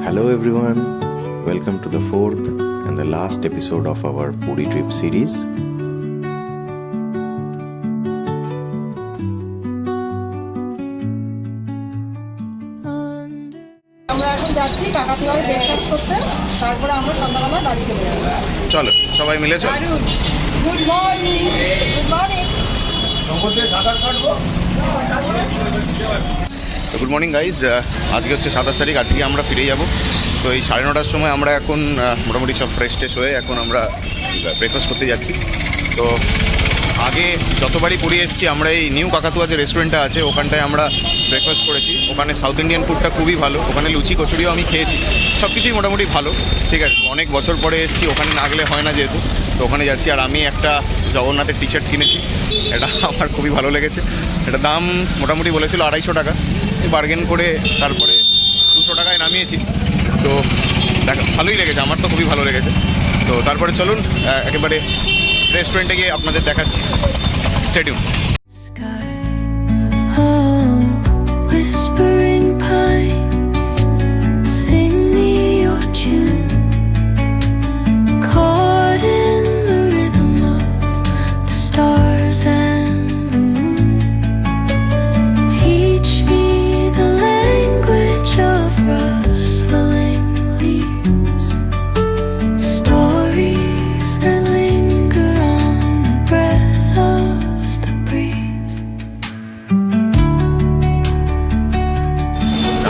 Hello everyone, welcome to the fourth and the last episode of our Puri trip series. আমরা এখন যাচ্ছি কাকাতুয়ায় breakfast করতে, তারপরে আমরা সন্ধ্যাবেলা বাড়ি চলে যাবো। চলো সবাই মিলে চলো। Good morning. Good morning. Good morning guys, আজকে হচ্ছে 27 তারিখ। আজকে আমরা ফিরে যাব। তো এই 9:30টার সময় আমরা এখন মোটামুটি সব ফ্রেশ ট্রেশ হয়ে এখন আমরা ব্রেকফাস্ট করতে যাচ্ছি। তো আগে যতবারই পুরী এসেছি আমরা এই নিউ কাকাতুয়া যে রেস্টুরেন্টটা আছে ওখানটায় আমরা ব্রেকফাস্ট করেছি। ওখানে সাউথ ইন্ডিয়ান ফুডটা খুবই ভালো, ওখানে লুচি কচুরিও আমি খেয়েছি, সব কিছুই মোটামুটি ভালো। ঠিক আছে, অনেক বছর পরে এসেছি, ওখানে না গেলে হয় না যেহেতু, তো ওখানে যাচ্ছি। আর আমি একটা জগন্নাথের টি শার্ট কিনেছি, এটা আমার খুবই ভালো লেগেছে। এটা দাম মোটামুটি বলেছিল 250 টাকা, বার্গেন করে তারপরে 200 টাকায় নামিয়েছি। তো দেখ ভালোই লেগেছে, আমার তো খুবই ভালো লেগেছে। তো তারপরে চলুন একেবারে রেস্টুরেন্টে গিয়ে আপনাদের দেখাচ্ছি। Stay tune.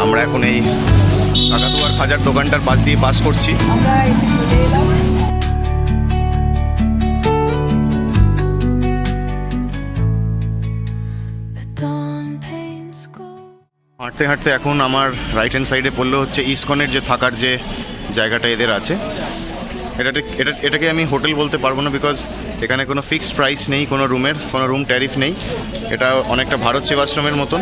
আমরা এখন এই কাকাতুয়ার খাজার দোকানটার পাশ দিয়ে পাস করছি। আমরা এসে চলে এলাম। হাঁটতে হাঁটতে এখন আমার রাইট হ্যান্ড সাইডে পড়লো হচ্ছে ইসকনের যে থাকার যে জায়গাটা এদের আছে। এটাকে আমি হোটেল বলতে পারবো না, বিকজ এখানে কোনো ফিক্সড প্রাইস নেই, কোনো রুম ট্যারিফ নেই। এটা অনেকটা ভারত সেবাশ্রমের মতন।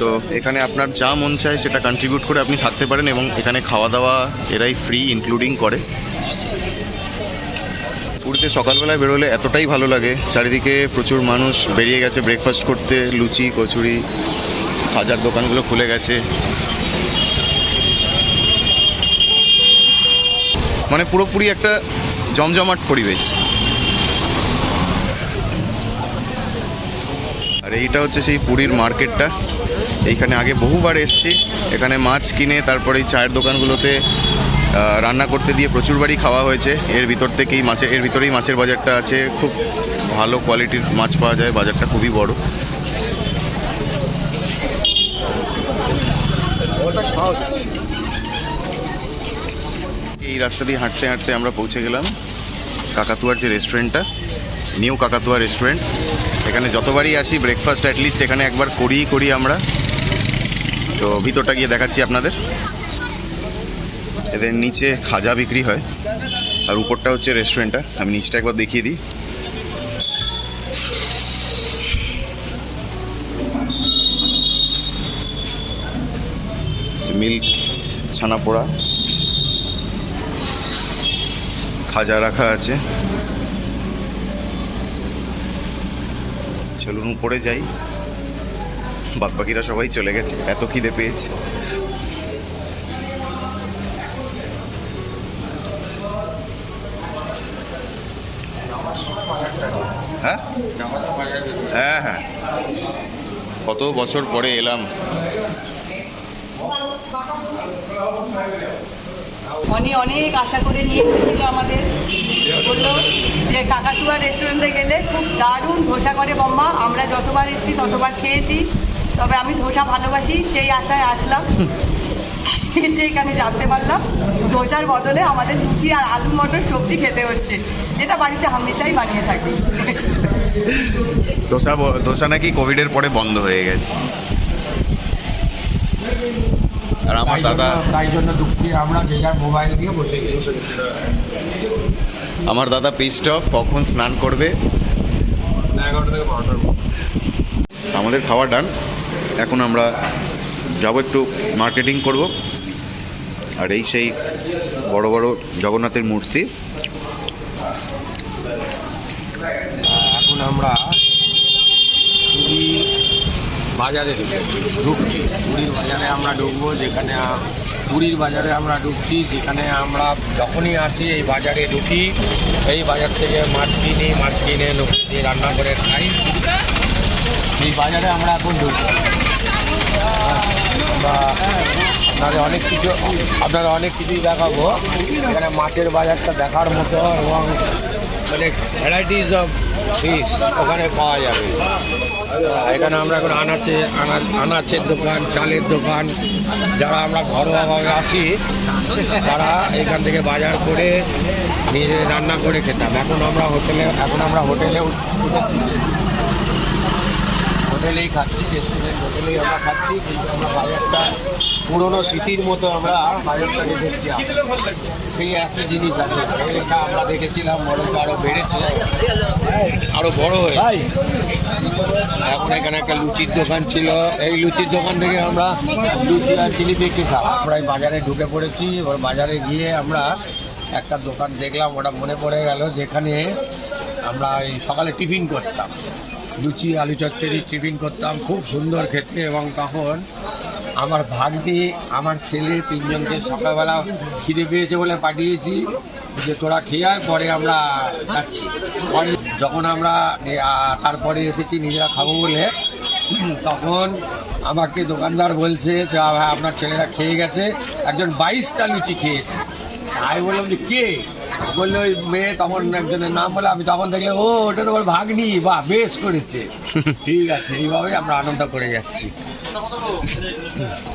তো এখানে আপনার যা মন চায় সেটা কন্ট্রিবিউট করে আপনি থাকতে পারেন, এবং এখানে খাওয়া দাওয়া এরাই ফ্রি ইনক্লুডিং করে। পুরীতে সকালবেলায় বেরোলে এতটাই ভালো লাগে, চারিদিকে প্রচুর মানুষ বেরিয়ে গেছে ব্রেকফাস্ট করতে, লুচি কচুরি খাজার দোকানগুলো খুলে গেছে, মানে পুরোপুরি একটা জমজমাট পরিবেশ। আর এইটা হচ্ছে সেই পুরীর মার্কেটটা। এইখানে আগে বহুবার এসেছি, এখানে মাছ কিনে তারপরে এই চায়ের দোকানগুলোতে রান্না করতে দিয়ে প্রচুরবারই খাওয়া হয়েছে। এর ভিতরেই মাছের বাজারটা আছে, খুব ভালো কোয়ালিটির মাছ পাওয়া যায়, বাজারটা খুবই বড়। এই রাস্তা দিয়ে হাঁটতে হাঁটতে আমরা পৌঁছে গেলাম কাকাতুয়ার যে রেস্টুরেন্টটা, নিউ কাকাতুয়া রেস্টুরেন্ট। এখানে যতবারই আসি ব্রেকফাস্ট অ্যাটলিস্ট এখানে একবার করি আমরা। তো ভিতরটা গিয়ে দেখাচ্ছি আপনাদের। এদের নিচে খাজা বিক্রি হয় আর উপরটা হচ্ছে রেস্টুরেন্টটা। আমি নিচটা একবার দেখিয়ে দিই। মিল্ক ছানা পোড়া খাজা রাখা আছে। চলুন উপরে যাই, বাদবাকিরা সবাই চলে গেছে, এত খিদে পেয়েছে। হ্যাঁ হ্যাঁ হ্যাঁ, কত বছর পরে এলাম। অনেক আশা করে নিয়ে এসেছিল আমাদের, বললো যে কাকাতুয়া রেস্টুরেন্টে গেলে খুব দারুণ ধোসা করে বম্মা। আমরা যতবার এসেছি ততবার খেয়েছি, তবে আমি ধোসা ভালোবাসি, সেই আশায় আসলাম। সেইখানে জানতে পারলাম ধোসার বদলে আমাদের লুচি আর আলু মটর সবজি খেতে হচ্ছে, যেটা বাড়িতে হামেশাই বানিয়ে থাকি। ধোসা নাকি কোভিডের পরে বন্ধ হয়ে গেছে। আর আমার দাদা, তাই জন্য দুঃখী আমরা যে যার মোবাইল দিয়ে বসে গেছি। আমার দাদা পিস্ট অফ, কখন স্নান করবে। 11টা থেকে 12টার। আমাদের খাওয়া ডান, এখন আমরা যাবো একটু মার্কেটিং করব। আর এই সেই বড় বড় জগন্নাথের মূর্তি। এখন আমরা পুরী বাজারে ঢুকছি, পুরীর বাজারে আমরা ঢুকবো, যেখানে পুরীর বাজারে আমরা ঢুকছি, যেখানে আমরা যখনই আসি এই বাজারে ঢুকি, এই বাজার থেকে মাছ কিনে লোক দিয়ে রান্না করে খাই। এই বাজারে আমরা এখন ঢুকবো। আপনারা অনেক কিছুই দেখাবো। এখানে মাছের বাজারটা দেখার মতো এবং মানে ভ্যারাইটিস অফ ফিশ ওখানে পাওয়া যাবে। এখানে আমরা এখন আনাচের দোকান, চালের দোকান, যারা আমরা ঘরোয়াভাবে আসি তারা এখান থেকে বাজার করে নিজে রান্না করে খেতাম। এখন আমরা হোটেলে উঠেছি, হোটেলেই খাচ্ছি, রেস্টুরেন্ট হোটেলেই আমরা খাচ্ছি, কিন্তু আমরা বাজারটা পুরোনো স্মৃতির মতো আমরা বাজারটাকে দেখছি। সেই একই জিনিস আছে, এটা আমরা দেখেছিলাম, বরং আরও বেড়েছে, আরও বড় হয়ে। এখন এখানে একটা লুচির দোকান ছিল, এই লুচির দোকান থেকে আমরা লুচি আর জিলিপি খেতাম। আমরা এই বাজারে ঢুকে পড়েছি। এবার বাজারে গিয়ে আমরা একটা দোকান দেখলাম, ওটা মনে পড়ে গেল, যেখানে আমরা এই সকালে টিফিন করতাম, লুচি আলু চচ্চড়ি টিফিন করতাম, খুব সুন্দর খেতে। এবং তখন আমার ভাগ্নি, আমার ছেলে, তিনজনকে সকালবেলা খিদে পেয়েছে বলে পাঠিয়েছি যে তোরা খেয়ে আয়, পরে আমরা যাচ্ছি। পরে যখন আমরা তারপরে এসেছি নিজেরা খাবো বলে, তখন আমাকে দোকানদার বলছে যে ভাই আপনার ছেলেরা খেয়ে গেছে, একজন 22টা লুচি খেয়েছে। আমি বললাম যে কে? বললো ওই মেয়ে, তখন একজনের নাম বলে, আমি তখন দেখলে ও ওটা তো ওর ভাগ্নি, বাহ বেশ করেছে। ঠিক আছে, এইভাবেই আমরা আনন্দ করে যাচ্ছি।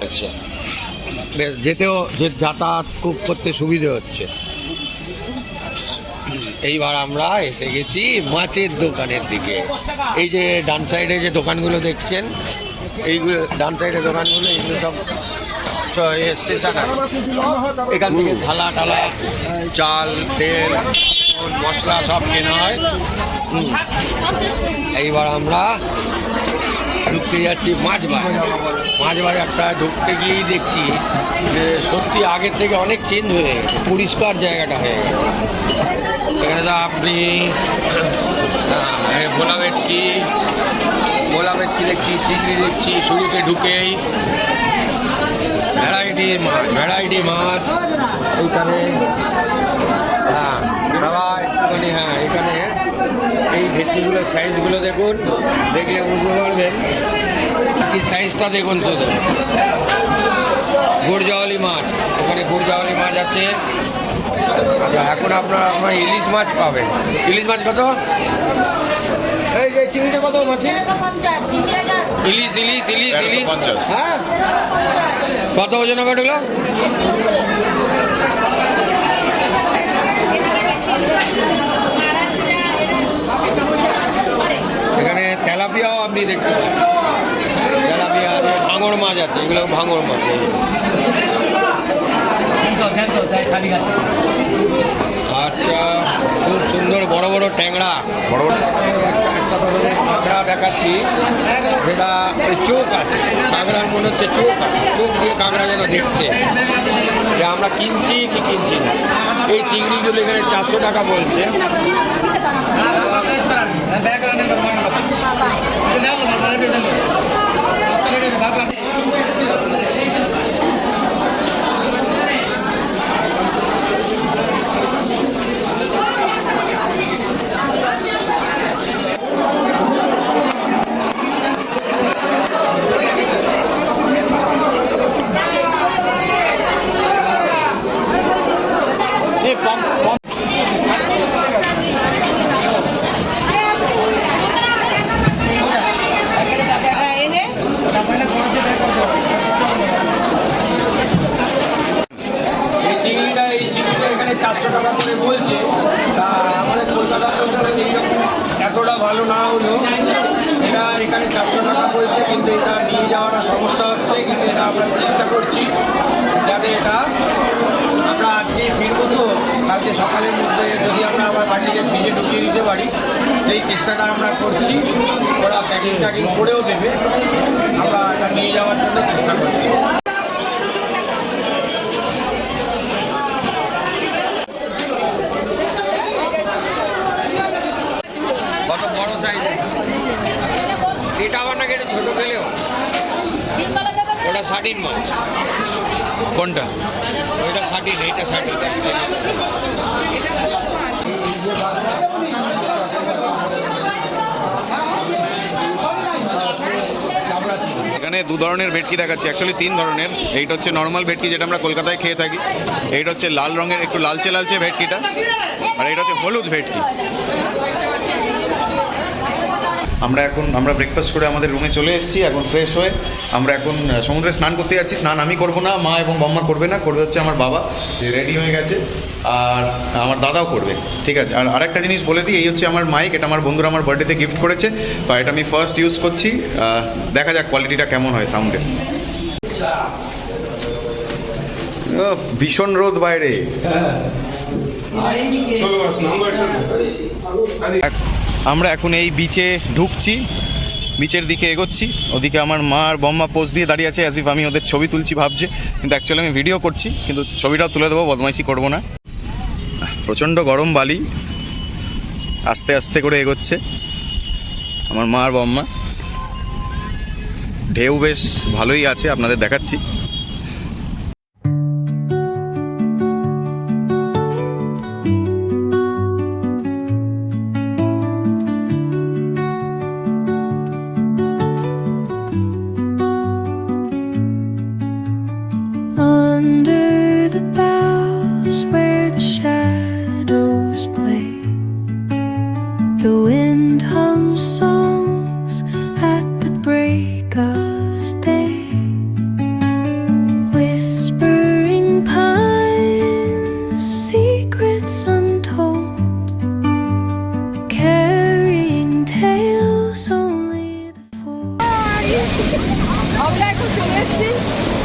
আচ্ছা, বেশ, যাতায়াত খুব করতে সুবিধে হচ্ছে। এইবার আমরা এসে গেছি মাছের দোকানের দিকে। এই যে ডান সাইডে যে দোকানগুলো দেখছেন, এইগুলো ডান সাইডের দোকানগুলো, এইগুলো সব স্টেশন। এখান থেকে থালা টালা, চাল, তেল, মশলা সব কেনা হয়। এইবার আমরা ঢুকতে যাচ্ছি মাছ বাজারটা। ঢুকতে গিয়েই দেখছি যে সত্যি আগের থেকে অনেক চেঞ্জ হয়ে গেছে, পরিষ্কার জায়গাটা হয়ে গেছে। এখানে তো আপনি ভোলা ভেটকি দেখছি, চিংড়ি দেখছি, শুরুতে ঢুকেই ভ্যারাইটি মাছ এইখানে। হ্যাঁ সবাই একটুখানি, হ্যাঁ এখানে এই ভেটকিগুলোর সাইজগুলো দেখুন, দেখলে বুঝতে পারবেন কি সাইজটা। দেখুন তো গুড়জাওয়ালি মাছ, ওখানে গুড়জাওয়ালি মাছ আছে। আচ্ছা, এখন আপনার ইলিশ মাছ পাবেন। ইলিশ মাছ কত? এই যে চিংড়িটা কত মাছ? ইলিশ হ্যাঁ, কত ওজন কাটলো? এখানে তেলাপিয়াও আপনি দেখতে পাবেন, তেলাপিয়া, ভাঙর মাছ আছে, এগুলো ভাঙর মাছ। আচ্ছা, খুব সুন্দর বড় বড় ট্যাংরা, একটা ধরনের কাঁকড়া দেখাচ্ছি, যেটা ওই চোখ আছে, কাঁকড়ার মনে হচ্ছে চোখ আছে, চোখ দিয়ে কাঁকড়া যেন দেখছে যে আমরা কিনছি কি কিনছি না। এই চিংড়িগুলো এখানে 400 টাকা বলছে। এই চিংড়িটা এখানে 400 টাকা করে বলছে। তা আমাদের কলকাতার এইরকম এতটা ভালো না হলেও এটা এখানে 400 টাকা বলছে, কিন্তু এটা নিয়ে যাওয়াটা সমস্যা হচ্ছে। কিন্তু এটা আমরা চেষ্টা করছি যাতে এটা আমরা আজকে ফিরবো, তো কালকে সকালের মধ্যে যদি আমরা আবার বাড়িতে ফ্রিজে ঢুকিয়ে দিতে পারি, সেই চেষ্টাটা আমরা করছি। ওরা প্যাকিং করেও দেবে, আমরা এটা নিয়ে যাওয়ার জন্য চেষ্টা করছি। কত বড় সাইজ এটা, আবার নাকি এটা ছোট পেলেও শাটিন মাছ। কোনটা? ওইটা শাটিন, এইটা শাটিন। এখানে দু ধরনের ভেটকি দেখাচ্ছি, অ্যাকচুয়ালি তিন ধরনের। এইটা হচ্ছে নর্মাল ভেটকি যেটা আমরা কলকাতায় খেয়ে থাকি, এইটা হচ্ছে লাল রঙের একটু লালচে লালচে ভেটকিটা, আর এটা হচ্ছে হলুদ ভেটকি। আমরা ব্রেকফাস্ট করে আমাদের রুমে চলে এসেছি, এখন ফ্রেশ হয়ে আমরা এখন সমুদ্রে স্নান করতে যাচ্ছি। স্নান আমি করব না, মা এবং বম্মা করবে না, করবে হচ্ছে আমার বাবা, সে রেডি হয়ে গেছে, আর আমার দাদাও করবে। ঠিক আছে, আর আরেকটা জিনিস বলে দিই, এই হচ্ছে আমার মাইক, এটা আমার বন্ধুরা আমার বার্থডেতে গিফট করেছে, তো এটা আমি ফার্স্ট ইউজ করছি। দেখা যাক কোয়ালিটিটা কেমন হয় সাউন্ডের। ভীষণ রোদ বাইরে। আমরা এখন এই বিচে ঢুকছি, বিচের দিকে এগোচ্ছি। ওদিকে আমার মা আর বম্মা পোজ দিয়ে দাঁড়িয়ে আছে, অ্যাজ ইফ আমি ওদের ছবি তুলছি ভাবছে, কিন্তু অ্যাকচুয়ালি আমি ভিডিও করছি, কিন্তু ছবিটাও তুলে দেবো, বদমাইশি করবো না। প্রচণ্ড গরম বালি, আস্তে আস্তে করে এগোচ্ছে আমার মা আর বম্মা। ঢেউ বেশ ভালোই আছে, আপনাদের দেখাচ্ছি। Under the boughs where the shadows play, the wind hums songs at the break of day. Whispering pines, secrets untold, carrying tales only the fool. আমরা এখন চলে এসেছি।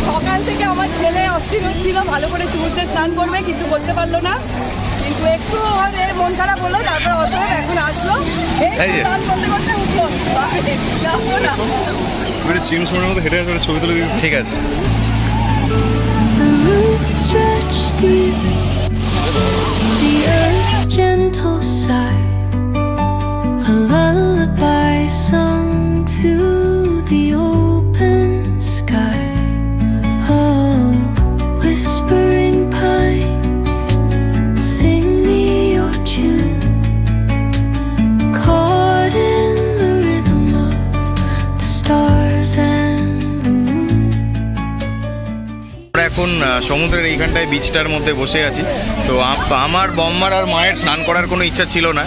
সকাল থেকে আমার ছেলে অস্থির হচ্ছিল ভালো করে সমুদ্রে স্নান করবে, কিন্তু করতে পারলো না। কিন্তু একটু ওর মন খারাপ হলো, তারপর অত এখন আসলো, এই স্নান করতে করতে উঠলো। ছবি তুলে দিই, ঠিক আছে। The roots stretch deep, the earth's gentle sigh, a lullaby sung to the open sky. Oh, whispering pines, sing me your tune, caught in the rhythm of the stars and the moon. আমরা এখন সমুদ্রের এইখানটায় বিচটার মধ্যে বসে আছি। তো আমার বম্মার আর মায়ের স্নান করার কোনো ইচ্ছা ছিল না,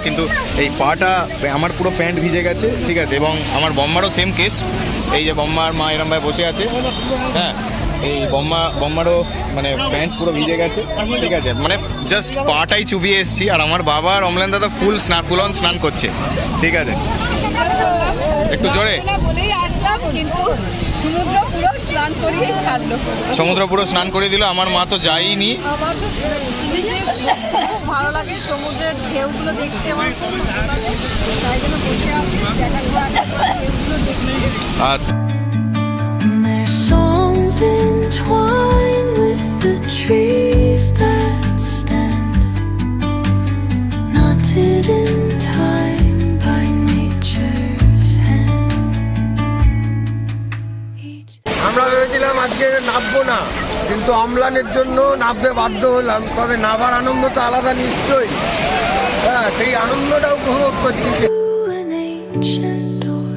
কিন্তু এই পাটা আমার পুরো প্যান্ট ভিজে গেছে, ঠিক আছে, এবং আমার বম্মারও সেম কেস। এই যে বম্মা আর মা এরমভাবে বসে আছে, হ্যাঁ, এই বম্মারও মানে প্যান্ট পুরো ভিজে গেছে, ঠিক আছে, মানে জাস্ট পাটাই চুবিয়ে এসেছি। আর আমার বাবা আর অমলেন দাদা ফুল অন স্নান করছে, ঠিক আছে, একটু জোরে। বলেই আসলাম, কিন্তু সমুদ্র পুরো স্নান করিয়ে ছাড়লো। সমুদ্র পুরো স্নান করে দিল, আমার মা তো যায়নি। আমার তো খুব ভালো লাগে, সমুদ্রের ঢেউগুলো দেখতে আমার খুব ভালো লাগে, তাই জন্য বসে আছি দেখা ঢেউগুলো দেখতে। আর And their songs entwine with the trees that stand, knotted in time by nature's hand. Each আমরা ভেবেছিলাম আজকে নামবো না, কিন্তু অম্লানের জন্য নামতে বাধ্য হলাম। তবে নামার আনন্দ তো আলাদা নিশ্চয়ই, হ্যাঁ, সেই আনন্দটা উপভোগ করছি। through an ancient door,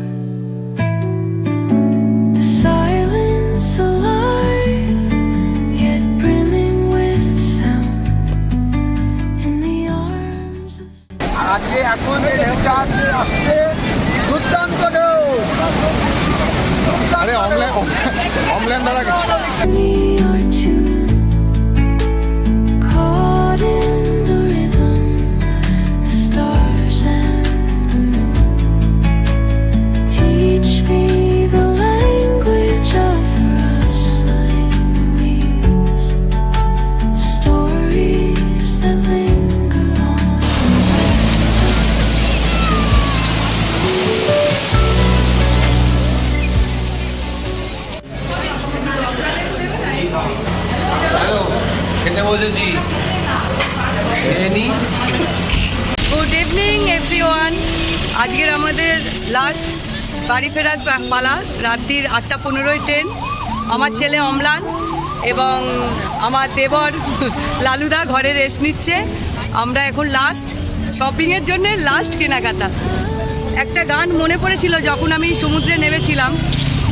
the silence alive, yet brimming with sound, in the arms of আজকে এখন এই ঢেউটা আসছে দুর্দান্ত ঢেউ। আরে অমলেন দাদা me your tune, caught in the rhythm, the stars and the moon. Teach me the language of rustling leaves, stories that linger on. Hello, খেতে বসেছি, খেয়ে নি। Good evening everyone. আজকের আমাদের লাস্ট বাড়ি ফেরার পালা, রাত্রির 8:15 ট্রেন। আমার ছেলে অম্লান এবং আমার দেবর লালুদা ঘরে রেস্ট নিচ্ছে। আমরা এখন লাস্ট শপিংয়ের জন্য লাস্ট কেনাকাটা। একটা গান মনে পড়েছিল যখন আমি সমুদ্রে নেমেছিলাম,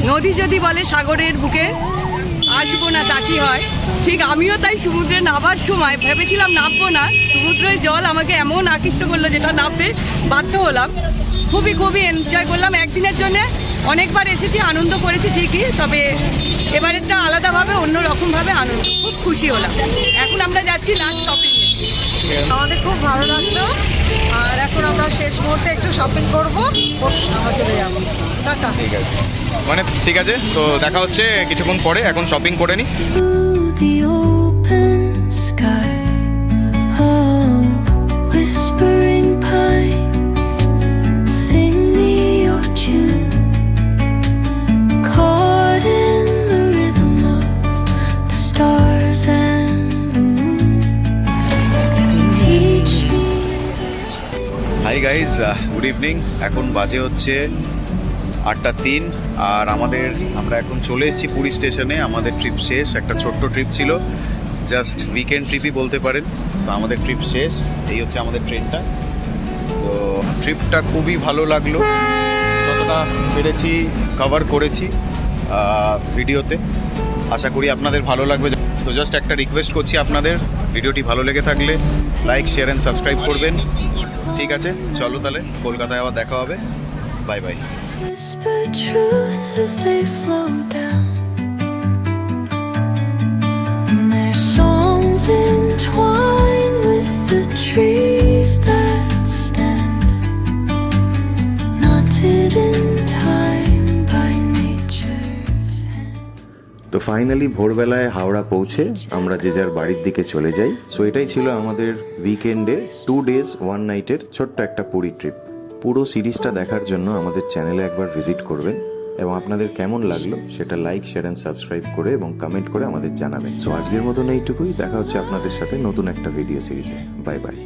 নদী যদি বলে সাগরের বুকে আসবো না তা কি হয়। ঠিক আমিও তাই সমুদ্রে নামার সময় ভেবেছিলাম নামবো না, সমুদ্রের জল আমাকে এমন আকৃষ্ট করলো যেটা নামতে বাধ্য হলাম। খুবই খুবই এনজয় করলাম। একদিনের জন্য অনেকবার এসেছি, আনন্দ করেছি ঠিকই, তবে এবারেরটা আলাদাভাবে অন্যরকমভাবে আনন্দ, খুব খুশি হলাম। এখন আমরা যাচ্ছি লাস্ট শপিংয়ে। আমাদের খুব ভালো লাগলো, আর এখন আমরা শেষ মুহূর্তে একটু শপিং করবো, আমরা চলে যাবো। টাটা। ঠিক আছে, মানে ঠিক আছে, তো দেখা হচ্ছে কিছুক্ষণ পরে। এখন শপিং করে নিই। Through the open sky, oh, whispering pines, sing me your tune. Caught in the rhythm of the stars and the moon. Teach me. Hi guys, good evening. এখন বাজে হচ্ছে 8:03, আর আমরা এখন চলে এসেছি পুরী স্টেশনে। আমাদের ট্রিপ শেষ। একটা ছোট্ট ট্রিপ ছিল, জাস্ট উইকেন্ড ট্রিপই বলতে পারেন। তো আমাদের ট্রিপ শেষ, এই হচ্ছে আমাদের ট্রেনটা। তো ট্রিপটা খুবই ভালো লাগলো, যতটা পেরেছি কভার করেছি ভিডিওতে। আশা করি আপনাদের ভালো লাগবে। তো জাস্ট একটা রিকোয়েস্ট করছি আপনাদের, ভিডিওটি ভালো লেগে থাকলে লাইক, শেয়ার অ্যান্ড সাবস্ক্রাইব করবেন। ঠিক আছে, চলো তাহলে কলকাতায় আবার দেখা হবে। Bye bye. Whisper truths as they flow down, and their songs entwine with the trees that stand, knotted in time by nature's hand. তো ফাইনালি ভোরবেলায় হাওড়া পৌঁছে আমরা যে যার বাড়ির দিকে চলে যাই। সো এটাই ছিল আমাদের উইকেন্ডে 2 days 1 night ছোট্ট একটা পুরী ট্রিপ। পুরো সিরিজটা দেখার জন্য আমাদের চ্যানেলে একবার ভিজিট করবেন, এবং আপনাদের কেমন লাগলো সেটা লাইক, শেয়ার অ্যান্ড সাবস্ক্রাইব করে এবং কমেন্ট করে আমাদের জানাবেন। সো আজকের মতন এইটুকুই। দেখা হচ্ছে আপনাদের সাথে নতুন একটা ভিডিও সিরিজে। Bye bye.